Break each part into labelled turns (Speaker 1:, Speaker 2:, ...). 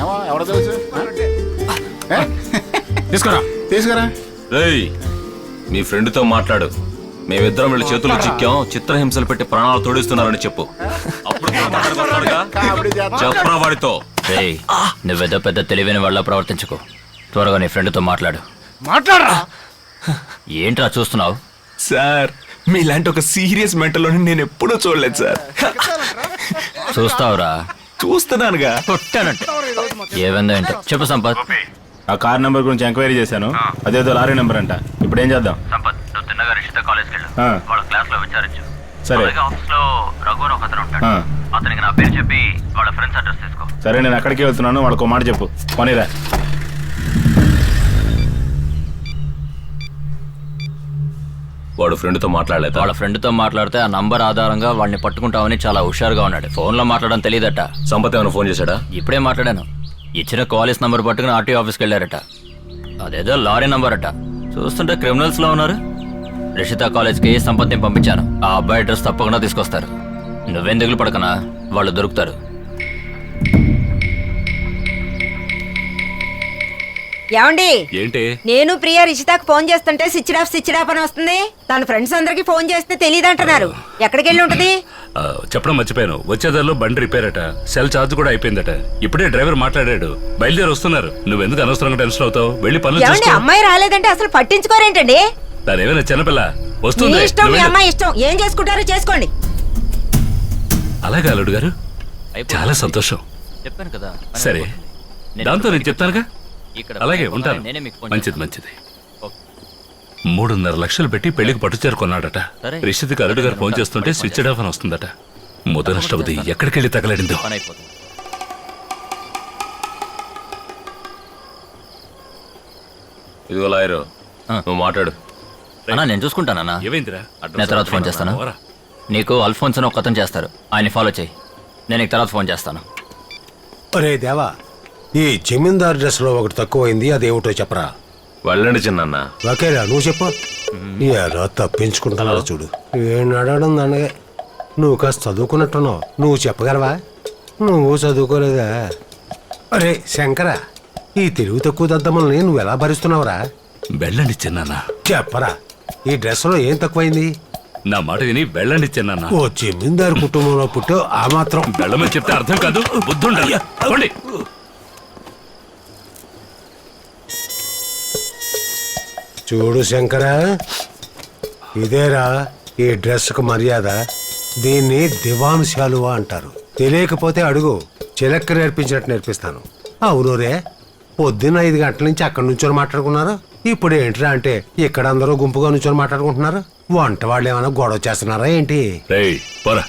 Speaker 1: ఎవడో తెలుసు తీసుకురా.
Speaker 2: రేయ్, మీ ఫ్రెండ్ తో మాట్లాడు. మేమిద్దరం వీళ్ళ చేతుల్లో చిక్కాం, చిత్రహింసలు పెట్టి ప్రాణాలు తోడిస్తున్నారని చెప్పు. అప్పుడు చెప్పరా వాడితో.
Speaker 3: రేయ్, నువ్వేదో పెద్ద తెలివైన వాళ్ళ ప్రవర్తించుకో. త్వరగా నీ ఫ్రెండ్ తో మాట్లాడు.
Speaker 1: మాట్లాడరా.
Speaker 3: ఏంట్రా చూస్తున్నావు?
Speaker 4: సార్, మీలాంటి ఒక సీరియస్ మెంటల్లోని నేను ఎప్పుడూ చూడలేదు సార్.
Speaker 3: చూస్తావురా?
Speaker 4: చూస్తున్నానుగా.
Speaker 3: కొట్టానంటే ఏమైందో ఏంటో చెప్పు సంపత్.
Speaker 5: ఆ కార్ నెంబర్ గురించి ఎంక్వైరీ చేశాను. అదేదో లారీ నెంబర్ అంట. ఇప్పుడు ఏం చేద్దాం?
Speaker 3: సంపత్, నువ్వు తిన్నగా రిషిత కాలేజ్కి వెళ్ళు.
Speaker 5: ఆ.
Speaker 3: వాళ్ళ క్లాస్ లో విచారించు.
Speaker 5: సరే.
Speaker 3: ఆఫీస్ లో రఘు అని ఒక అతను ఉంటాడు.
Speaker 5: ఆ.
Speaker 3: అతనికి నా పేరు చెప్పి వాళ్ళ ఫ్రెండ్స్ అడ్రస్ తీసుకో.
Speaker 5: సరే, నేను అక్కడికి వెళ్తున్నాను. వాళ్ళకు మాట చెప్పు. పోనీరా.
Speaker 2: వాడు ఫ్రెండ్ తో మాట్లాడలేదు.
Speaker 3: వాళ్ళ ఫ్రెండ్ తో మాట్లాడితే ఆ నంబర్ ఆధారంగా వాడిని పట్టుకుంటామని చాలా హుషారుగా ఉన్నాడు. ఫోన్ లో మాట్లాడడం తెలియదట.
Speaker 2: సంపత్ ఏమైనా ఫోన్ చేశాడా?
Speaker 3: ఇప్పుడే మాట్లాడాను. ఇచ్చిన కాలేజ్ నంబర్ పట్టుకుని ఆర్టీఓ ఆఫీస్కి వెళ్ళారట. అదేదో లారీ నంబర్ అట. చూస్తుంటే క్రిమినల్స్ లో ఉన్నారు. రిషిత కాలేజ్కి సంపత్ని పంపించాను. ఆ అబ్బాయి అడ్రస్ తప్పకుండా తీసుకొస్తారు. నువ్వేం దిగులు పడకనా, వాళ్ళు దొరుకుతారు.
Speaker 6: ఏమండి?
Speaker 2: ఏంటి?
Speaker 6: నేను ప్రియా రిషితాకు ఫోన్ చేస్తుంటే స్విచ్ ఆఫ్ అని వస్తుంది. తన ఫ్రెండ్స్ అందరికి ఫోన్ చేస్తే తెలియదంటున్నారు. ఎక్కడికి వెళ్ళి ఉంటది?
Speaker 7: చెప్పడం మర్చిపోయాను. వచ్చేదారిలో బండి రిపేర్ అట. సెల్ ఛార్జ్ కూడా అయిపోయిందట. ఇప్పుడే డ్రైవర్ మాట్లాడాడు. బయలుదేరి వస్తున్నారు. నువ్వెందుకు అనవసరంగా టెన్షన్ అవుతావు? వెళ్ళి పనులు
Speaker 6: ఏమండి,
Speaker 7: చూసుకో.
Speaker 6: అమ్మాయి రాలేదంటే అసలు పట్టించుకోరేంటండి?
Speaker 7: దానేమైనా చిన్నపిల్ల
Speaker 6: మీ
Speaker 7: వస్తుంది.
Speaker 6: ఇష్టం, మీ అమ్మాయి ఇష్టం. ఏం చేసుకుంటారో చేసుకోండి.
Speaker 7: అలాగే అల్లుడు గారు, చాలా సంతోషం.
Speaker 3: చెప్పాను కదా.
Speaker 7: సరే, దాంతో నేను చెప్తానుగా.
Speaker 3: ఇక్కడ
Speaker 7: అలాగే ఉంటాను.
Speaker 3: నేనే మీకు ఫోన్
Speaker 7: మంచిది
Speaker 3: చేస్తాను.
Speaker 7: మంచిది. 3.5 లక్షలు పెట్టి పెళ్లికి పట్టుచేరు కొన్నాడట.
Speaker 3: సరే.
Speaker 7: రిషిత్కి అల్లుడు గారు ఫోన్ చేస్తుంటే స్విచ్ ఆఫ్ అని వస్తుందట. ముదనష్టవది ఎక్కడికెళ్ళి తగలడిందో.
Speaker 3: పని అయిపోతుంది.
Speaker 2: ఇదిగో లాయరు, నువ్వు మాట్లాడు.
Speaker 3: అన్నా, నేను చూసుకుంటానన్నా.
Speaker 7: ఏమైందిరా?
Speaker 3: నేను తర్వాత ఫోన్ చేస్తాను. నీకు అల్ఫోన్స్ అని ఒక అతను చేస్తారు. ఆయన ఫాలో చేయి. నేను నీకు తర్వాత ఫోన్ చేస్తాను.
Speaker 8: అరే దేవా, ఈ జమీందార్ డ్రెస్ లో ఒకటి తక్కువైంది. అదేమిటో చెప్పరా.
Speaker 2: వెళ్ళండి చిన్న.
Speaker 8: ఓకేరా, నువ్వు చెప్పు. ఎలా తప్పించుకుంటున్నావు చూడు. ఏం అడగడం దండగే. నువ్వు కాస్త చదువుకున్నట్టున్నావు. నువ్వు చెప్పగలవా? నువ్వు చదువుకోలేదా? అరే శంకరా, ఈ తెలుగు తక్కువ దద్దమ్మల్ని నువ్వు ఎలా భరిస్తున్నావురా?
Speaker 7: వెళ్ళండి చిన్నాన్న.
Speaker 8: చెప్పరా, ఈ డ్రెస్ లో ఏం తక్కువైంది?
Speaker 7: నా మాట విని వెళ్ళండి చిన్నాన్న.
Speaker 8: ఓ జమీందారు కుటుంబంలో పుట్టు, ఆ మాత్రం
Speaker 7: వెళ్ళమని చెప్తే అర్థం కాదు. బుద్ధుండాలి. పోండి.
Speaker 8: చూడు శంకరా, ఇదేరా ఈ డ్రెస్కు మర్యాద. దీన్ని దివాన్ శాలువా అంటారు. తెలియకపోతే అడుగు, చిలక్క నేర్పించినట్టు నేర్పిస్తాను. అవును రే, పొద్దున్న 5 గంటల నుంచి అక్కడి నుంచొని మాట్లాడుకున్నారు. ఇప్పుడు ఏంట్రా అంటే ఇక్కడ అందరూ గుంపుగా నుంచొని మాట్లాడుకుంటున్నారు. వంట వాళ్ళు ఏమైనా గొడవ చేస్తున్నారా ఏంటి?
Speaker 7: రేయ్, పోరా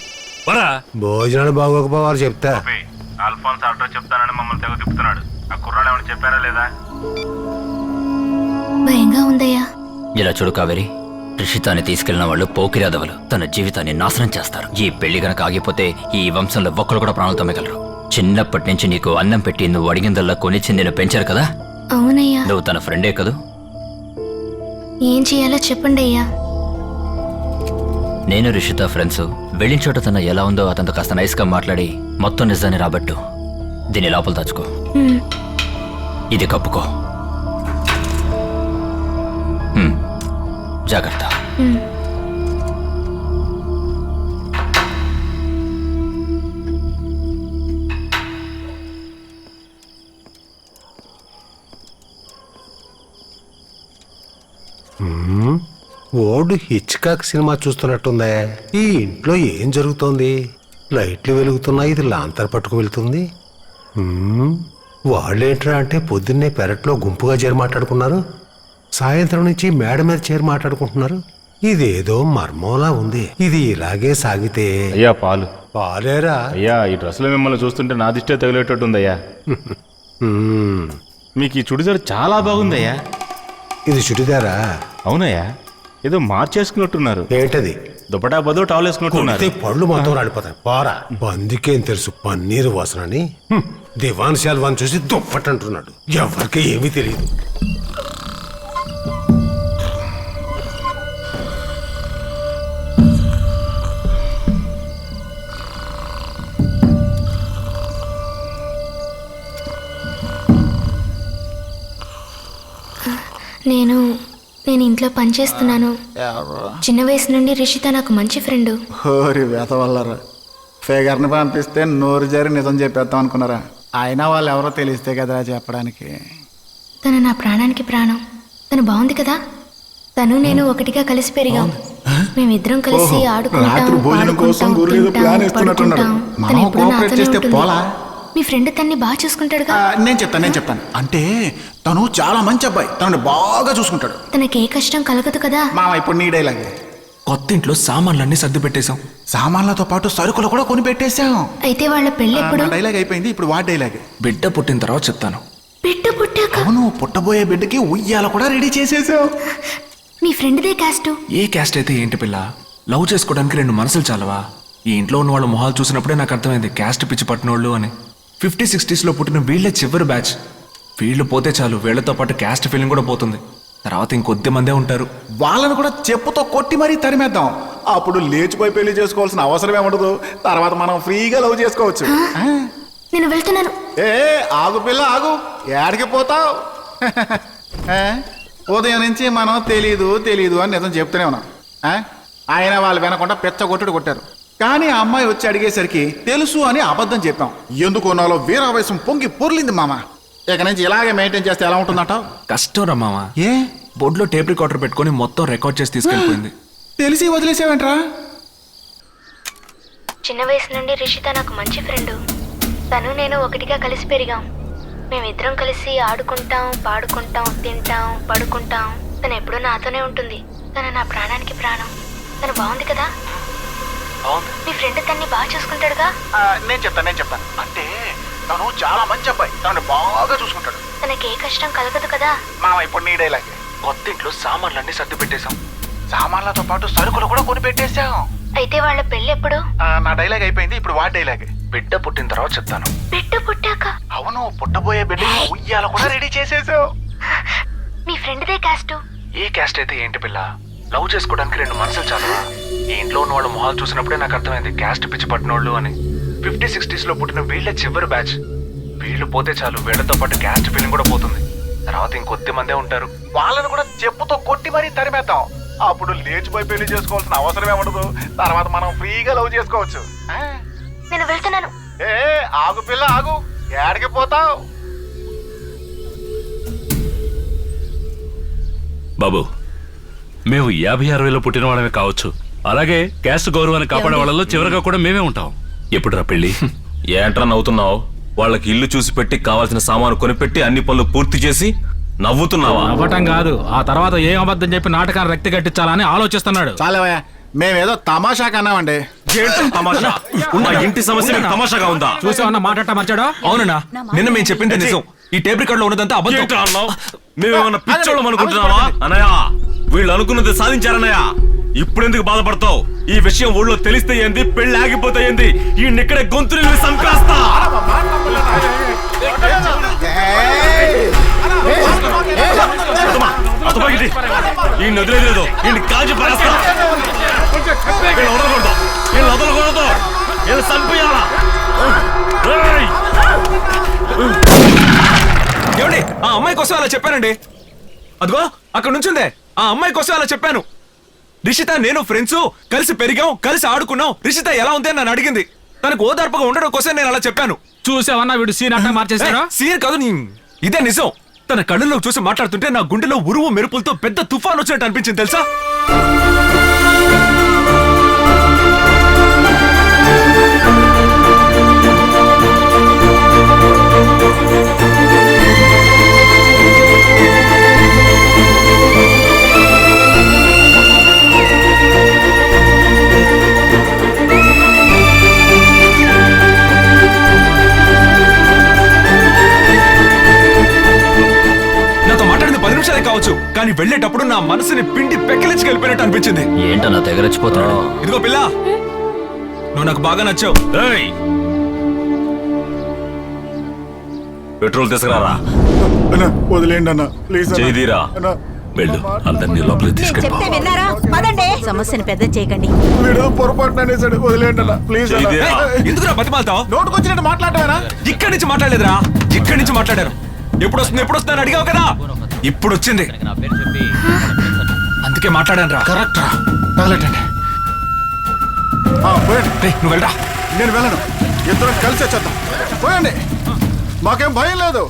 Speaker 7: పోరా.
Speaker 8: భోజనాలు బాగోకపోవారు చెప్తా.
Speaker 5: ఆల్ఫోన్స్ ఆటో చెప్తానని మమ్మల్ని తెగ తిప్పుతున్నాడు. ఆ కుర్రాడు ఏమైనా చెప్పారా లేదా?
Speaker 9: భయంగా ఉందయ్యా.
Speaker 3: ఇలా చూడు కావేరి, రిషితాన్ని తీసుకెళ్లిన వాళ్ళు పోకిరాదవలు. తన జీవితాన్ని నాశనం చేస్తారు. ఈ పెళ్లి గనక ఆగిపోతే ఈ వంశంలో ఒక్కరు కూడా ప్రాణాలతో మిగలరు. చిన్నప్పటి నుంచి నీకు అన్నం పెట్టి నువ్వు అడిగిందల్లా కొనిచ్చి నేను పెంచారు కదా.
Speaker 9: అవునయ్యా.
Speaker 3: నువ్వు తన ఫ్రెండే కదూ.
Speaker 9: ఏం చేయాలో చెప్పండి అయ్యా.
Speaker 3: నేను రిషిత ఫ్రెండ్స్. వెళ్ళిన చోట తన ఎలా ఉందో అతనితో కాస్త నైస్గా మాట్లాడి మొత్తం నిజాన్ని రాబట్టు. దీన్ని లోపల దాచుకో. ఇది కప్పుకో. జాగ్రత్త.
Speaker 8: ఓల్డ్ హిచ్కాక్ సినిమా చూస్తున్నట్టుందే. ఈ ఇంట్లో ఏం జరుగుతోంది? లైట్లు వెలుగుతున్నాయి, ఇది లాంతర్ పట్టుకు వెళ్తుంది. వాళ్ళేంట్రా అంటే పొద్దున్నే పెరట్లో గుంపుగా చేరి మాట్లాడుకున్నారు. సాయంత్రం నుంచి మేడ మీద చేరి మాట్లాడుకుంటున్నారు. ఇదేదో మర్మంలా ఉంది. ఇది ఇలాగే సాగితే.
Speaker 5: అయ్యా పాలు.
Speaker 8: పాలేరా?
Speaker 5: అయ్యా, ఈ డ్రెస్లో మిమ్మల్ని చూస్తుంటే నా దిష్టే తగిలేటట్టుందయ్యా. మీకు ఈ చుడిదారు చాలా బాగుందయ్యా.
Speaker 8: ఇది చుడిదారా?
Speaker 5: అవునయ్యా, ఏదో మార్చేసుకున్నట్టున్నారు.
Speaker 8: ఏంటది?
Speaker 5: దుపటా బదులు టవల్ వేసుకున్నట్టున్నారు.
Speaker 8: పళ్ళు మొత్తం రాలిపోతాయి. పోరా. బందికేం తెలుసు పన్నీరు వాసనని? దివాన్ శాల్వాన్ చూసి దుప్పటంటున్నాడు. ఎవరికి ఏమీ తెలియదు.
Speaker 9: నేను ఇంట్లో పనిచేస్తున్నాను. చిన్న వయసు నుండి రిషిత నాకు మంచి ఫ్రెండ్.
Speaker 1: హోరి వేత వల్లరా ఫిగర్ని పంపిస్తే నోరు జారి నిజం చెప్పేద్దాం అనుకున్నారా? అయినా వాళ్ళు ఎవరో తెలిస్తే కదా చెప్పడానికి.
Speaker 9: తను నా ప్రాణానికి ప్రాణం. తను బాగుంది కదా. తను నేను ఒకటిగా కలిసి పెరిగాం. మేమిద్దరం కలిసి ఆడుకుంటాం,
Speaker 1: రాత్రి భోజనం కోసం
Speaker 9: పాడుకుంటాం,
Speaker 1: గురు ఏదో
Speaker 9: తింటాం,
Speaker 1: ప్లాన్ ఇస్తున్నట్టున్నాడు.
Speaker 9: పడుకుంటాం.
Speaker 1: మనం
Speaker 9: తను ఎప్పుడూ
Speaker 1: కోఆపరేట్
Speaker 9: నాతోనే
Speaker 1: చేస్తే
Speaker 9: ఉంటుంది.
Speaker 1: పోలా?
Speaker 9: మీ ఫ్రెండ్ తన్ని బాగా చూసుకుంటాడుగా.
Speaker 1: నేను చెప్తాను. అంటే తను చాలా మంచి అబ్బాయి, తనని బాగా చూసుకుంటాడు.
Speaker 9: తనకి ఏ కష్టం కలగదు కదా.
Speaker 1: మామ ఇప్పుడు నీ డైలాగ్.
Speaker 4: కొత్త ఇంట్లో సామాన్లన్నీ సర్ది పెట్టేశాం.
Speaker 1: సామాన్లతో పాటు సరుకులు కూడా కొని పెట్టేశాం.
Speaker 9: అయితే వాళ్ళ పెళ్ళి ఎప్పుడు?
Speaker 1: నా డైలాగ్ అయిపోయింది, ఇప్పుడు వాడి డైలాగ్.
Speaker 4: బిడ్డ పుట్టిన తర్వాత చెప్తాను.
Speaker 9: బిడ్డ పుట్టాక?
Speaker 1: అవును, పుట్టబోయే బిడ్డకి ఉయ్యాల కూడా రెడీ చేసేసాం.
Speaker 9: మీ ఫ్రెండ్దే క్యాస్ట్?
Speaker 4: ఏ క్యాస్ట్ అయితే ఏంటి పిల్ల, లవ్ చేసుకోవడానికి 2 మనసులు చాలవా? ఈ ఇంట్లో ఉన్న వాళ్ళ మొహాలు చూసినప్పుడే నాకు అర్థమైంది క్యాస్ట్ పిచ్చి పట్టినోళ్ళు అని. 50s, 60s పుట్టిన వీళ్ళే చివరి బ్యాచ్. వీళ్ళు పోతే చాలు, వీళ్ళతో పాటు క్యాస్ట్ ఫీలింగ్ కూడా పోతుంది. తర్వాత ఇంకొద్ది మందే ఉంటారు.
Speaker 1: వాళ్ళని కూడా చెప్పుతో కొట్టి మరీ తరిమేద్దాం. అప్పుడు లేచిపోయి పెళ్లి చేసుకోవాల్సిన అవసరం ఏముండదు. తర్వాత మనం ఫ్రీగా లవ్ చేసుకోవచ్చు.
Speaker 9: నేను వెళ్తున్నాను.
Speaker 1: ఏ ఆగు పిల్ల ఆగు, ఏడికి పోతావు? ఉదయం నుంచి మనం తెలీదు అని నిజం చెప్తూనే ఉన్నాం. ఆయన వాళ్ళు వినకుండా పెచ్చ కొట్టుడు కొట్టారు. కానీ ఆ అమ్మాయి వచ్చి అడిగేసరికి తెలుసు అని అబద్ధం చెప్పాం. ఎందుకు నాలో వీరావేశం పొంగి పొర్లింది మామ. ఇక నుంచి ఇలాగే మెయింటైన్ చేస్తే ఎలా ఉంటుందంటావు?
Speaker 4: కష్టం రా మామ.
Speaker 1: ఏ
Speaker 4: బోర్డులో టేప్ రికార్డర్ పెట్టుకొని మొత్తం రికార్డ్ చేసి తీసుకెళ్ళిపోయింది.
Speaker 1: తెలిసి వదిలేసావేంట్రా?
Speaker 9: చిన్న వయసు నుండి రిషిత నాకు మంచి ఫ్రెండ్. తను నేను ఒకటిగా కలిసి పెరిగాం. మేమిద్దరం కలిసి ఆడుకుంటాం, పాడుకుంటాం, తింటాం, పడుకుంటాం. తను ఎప్పుడూ నాతోనే ఉంటుంది. తను నా ప్రాణానికి ప్రాణం. తను బాగుంది కదా. మీ ఫ్రెండ్ తన్ని బాగా చూసుకుంటాడుగా.
Speaker 1: నేను చెప్తాను. అంటే తను చాలా మంచి అబ్బాయి, తనని బాగా చూసుకుంటాడు.
Speaker 9: తనకి ఏ కష్టం కలగదు కదా.
Speaker 1: మామ ఇప్పుడు నీ డైలాగ్.
Speaker 4: కొత్త ఇంట్లో సామాన్లన్నీ సర్ది పెట్టేశాం.
Speaker 1: సామాన్లతో పాటు సరుకులు కూడా కొని పెట్టేశాం.
Speaker 9: అయితే వాళ్ళ పెళ్ళి ఎప్పుడు?
Speaker 1: నా డైలాగ్ అయిపోయింది, ఇప్పుడు వాడి డైలాగ్.
Speaker 4: బిడ్డ పుట్టిన తర్వాత చెప్తాను.
Speaker 9: బిడ్డ పుట్టాక?
Speaker 1: అవును, పుట్టబోయే బిడ్డకి ఉయ్యాల కూడా రెడీ చేసేసావు.
Speaker 9: మీ ఫ్రెండ్దే క్యాస్ట్?
Speaker 4: ఏ క్యాస్ట్ అయితే ఏంటి పిల్ల, లవ్ చేసుకోవడానికి 2 మనసులు చాలవా? ఈ ఇంట్లో ఉన్న వాళ్ళ మొహాలు చూసినప్పుడే నాకు అర్థమైంది క్యాస్ట్ పిచ్చి పట్టినోళ్ళు అని. 50s, 60s పుట్టిన వీళ్ళే చివరి బ్యాచ్. వీళ్ళు పోతే చాలు, వీళ్ళతో పాటు క్యాస్ట్ ఫీలింగ్ కూడా పోతుంది. తర్వాత ఇంకొద్ది మందే ఉంటారు.
Speaker 1: వాళ్ళని కూడా చెప్పుతో కొట్టి మరీ తరిమేద్దాం. అప్పుడు లేచిపోయి పెళ్లి చేసుకోవాల్సిన అవసరమే ఉండదు. తర్వాత మనం ఫ్రీగా లవ్ చేసుకోవచ్చు.
Speaker 9: నేను వెళ్తున్నాను.
Speaker 1: ఏ ఆగు పిల్ల ఆగు, ఏడికి పోతావు?
Speaker 7: బాబు, మేము 50-60లో పుట్టిన వాళ్ళమే కావచ్చు. అలాగే క్యాస్ట్ గౌరవాన్ని కాపాడే వాళ్ళలో చివరిగా కూడా మేమే ఉంటాం. ఎప్పుడురా పెళ్లి?
Speaker 2: ఏంట్రా నవ్వుతున్నావు? వాళ్ళకి ఇల్లు చూసి పెట్టి కావాల్సిన సామాను కొనిపెట్టి అన్ని పనులు పూర్తి చేసి నవ్వుతున్నావా?
Speaker 10: అవ్వటం కాదు, ఆ తర్వాత ఏం అబద్ధం చెప్పి నాటకాన్ని రక్తి కట్టించాలని ఆలోచిస్తున్నాడు.
Speaker 1: చాలేవయ్యా, మేమేదో తమాషా కన్నామండి.
Speaker 2: తమాషా? ఉన్న ఇంటి సమస్య మీకు తమాషాగా ఉందా?
Speaker 10: చూసావన్నా మాట్లాడటం మర్చాడో?
Speaker 4: అవునన్నా, నిన్న మేము చెప్పింది నిజం. ఈ టేప్ రికార్డ్ లో ఉన్నదంతా అబద్ధం.
Speaker 2: ఏంట్రా అన్నావ్? మేమేమన్నా పిచ్చోళ్ళం అనుకుంటున్నావా? అన్నయ్య, వీళ్ళు అనుకున్నది సాధించారన్నయ్య. ఇప్పుడెందుకు బాధపడతావు? ఈ విషయం ఊళ్ళో తెలిస్తే ఏంది, పెళ్లి ఆగిపోతే ఏంది? ఈ ఇక్కడే గొంతులు సంపేస్తా. ఈ నదిలేదు, ఈ కాల్చి పడేస్తా. వీళ్ళు వదలకూడదు, వీళ్ళు వదలకూడదు, వీళ్ళు చంపేయాలా?
Speaker 4: ఏమండి, ఆ అమ్మాయి కోసం అలా చెప్పానండి. అదిగో అక్కడ నుంచుందే, ఆ అమ్మాయి కోసం అలా చెప్పాను. రిషిత నేను ఫ్రెండ్స్ కలిసి పెరిగాం, కలిసి ఆడుకున్నాం. రిషిత ఎలా ఉంది అని నన్ను అడిగింది. తనకు ఓదార్పుగా ఉండడం కోసం నేను అలా చెప్పాను.
Speaker 10: చూసావన్నా వీడు సీన్ అట్లా మార్చేశాడు.
Speaker 4: సీన్ కాదు, ఇదే నిజం. తన కళ్ళల్లో చూసి మాట్లాడుతుంటే నా గుండెలో ఉరువు మెరుపులతో పెద్ద తుఫాన్ వచ్చినట్టు అనిపించింది తెలుసా? నాతో మాట్లాడింది 10 నిమిషాలే కావచ్చు, కానీ వెళ్ళేటప్పుడు నా మనసుని పిండి పెక్కలించి వెళ్ళిపోయినట్టు అనిపించింది.
Speaker 3: ఏంటన్నా తెగరచ్చిపోతున్నాడు?
Speaker 4: ఇదిగో పిల్ల, నువ్వు నాకు బాగా నచ్చావు.
Speaker 2: ఏయ్, పెట్రోల్ తీసుకురారా.
Speaker 1: వదిలేండి అన్న ప్లీజ్.
Speaker 2: చేదీరా.
Speaker 7: వెళ్ళు, అందరినీ లోపలికి తీసుకెళ్ళి.
Speaker 6: చెప్తే విన్నారా? పదండి. సమస్యను పెద్ద చేయకండి.
Speaker 1: వీడు పొరపాటున అనేసాడు, వదిలేండి అన్న ప్లీజ్.
Speaker 2: చేదీరా.
Speaker 4: ఎందుకురా బతిమాలతావు?
Speaker 1: నోటుకొచ్చినట్టు మాట్లాడతావేనా?
Speaker 4: ఇక్కడి నుంచి మాట్లాడలేదురా, ఇక్కడి నుంచి మాట్లాడారు. ఎప్పుడు వస్తుంది అని అడిగావు కదా. ఇప్పుడు వచ్చింది,
Speaker 3: నా పేరు చెప్పి
Speaker 4: అందుకే మాట్లాడాను రా.
Speaker 1: కరెక్ట్ రా, తగలెట్టండి. పోయండి.
Speaker 4: నువ్వు వెళ్ళరా.
Speaker 1: నేను వెళ్ళను, ఇద్దరం కలిసి వచ్చేద్దాం. పోయండి, మాకేం భయం లేదు.